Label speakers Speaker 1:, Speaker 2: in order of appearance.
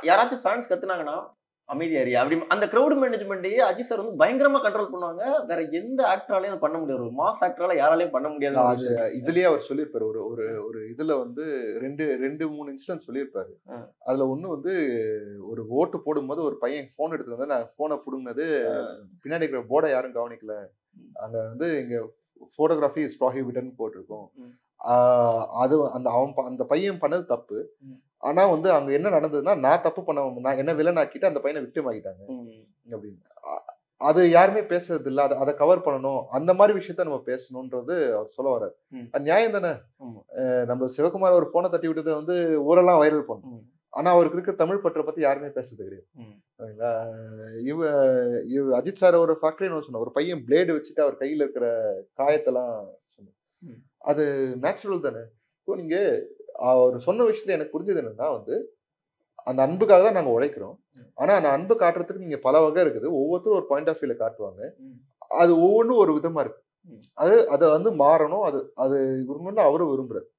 Speaker 1: யாராச்சும் ஃபேன்ஸ் கத்துனாங்கன்னா, அமைதியா இரு அப்படி அந்த கிரவுட் மேனேஜ்மென்ட்டையே அஜித் சார் வந்து பயங்கரமா கண்ட்ரோல் பண்ணுவாங்க. வேற எந்த ஆக்டராலயும் அத பண்ண முடியாது. ஒரு மாஸ் ஆக்டரால யாராலயும் பண்ண முடியாதுன்னு ஒரு
Speaker 2: அது
Speaker 1: விஷயம் இருக்கு.
Speaker 2: இதுலயே அவர் சொல்லியிருப்பாரு. ஒரு ஒரு
Speaker 1: அ,
Speaker 2: ஒரு இதுல வந்து 2, 3 இன்சிடென்ட் சொல்லியிருப்பாரு.
Speaker 1: அ,
Speaker 2: அதுல ஒண்ணு வந்து ஒரு ஓட்டு போடும்போது ஒரு பையன் ஃபோன் எடுத்துட்டு வந்தா, நான் ஃபோன புடுங்குனது
Speaker 1: அ,
Speaker 2: பின்னாடி இருக்கிற போர்ட யாரும் கவனிக்கல.
Speaker 1: ம்,
Speaker 2: அங்க வந்து இங்க ஃபோட்டோகிராஃபி இஸ் ப்ரோஹிபிட்டட்ன்னு போட்டிருக்கும்.
Speaker 1: ம்,
Speaker 2: ஆ அது அந்த அந்த பையன் பண்ணது தப்பு.
Speaker 1: ம்,
Speaker 2: ஆனா வந்து அங்க என்ன நடந்ததுன்னா, நான் தப்பு பண்ண நான் என்ன வில்லன் ஆக்கிட்டு அந்த பையன விக்டிம் ஆக்கிட்டாங்க
Speaker 1: ம்,
Speaker 2: அப்படின்னு. அ அது யாருமே பேசுறதில்ல. அத கவர் பண்ணணும். அந்த மாரி விஷயத்த நம்ம பேசணுன்றது அவர் சொல்ல வராரு.
Speaker 1: ம்.
Speaker 2: அது நியாயம் தானே!
Speaker 1: ஆமா.
Speaker 2: நம்ம சிவகுமார் ஒரு ஃபோன தட்டி விட்டத வந்து ஊரெல்லாம் வைரல் பண்ணோம்.
Speaker 1: ம்,
Speaker 2: ஆனா அவருக்கு இருக்க தமிழ் பற்ற பத்தி யாருமே பேசுறது கிடையாது.
Speaker 1: ம்,
Speaker 2: சரிங்களா? இவ இவ அஜித் சார் ஒரு ஃபேக்டரி ஒண்ணு சொன்னார். ஒரு பையன் பிளேடு வச்சுட்டு அவர் கையில இருக்கிற காயத்தெல்லாம் சொன்னார்.
Speaker 1: ம்,
Speaker 2: அது நேச்சுரல் தானே! இப்போ நீங்க அவரு சொன்ன விஷயத்துல எனக்கு புரிஞ்சது என்னன்னா வந்து, அந்த அன்புக்காக தான் நாங்க உழைக்கிறோம்.
Speaker 1: ம்,
Speaker 2: ஆனா அந்த அன்பு காட்டுறதுக்கு நீங்க பல வகை இருக்குது. ஒவ்வொருத்தரும் ஒரு பாயிண்ட் ஆஃப் வியூல காட்டுவாங்க.
Speaker 1: ம்,
Speaker 2: அது ஒவ்வொன்னும் ஒரு விதமா இருக்கு.
Speaker 1: ம்,
Speaker 2: அத வந்து மாறணும். அது அது விரும்பணும்னு அவரும் விரும்புறாரு.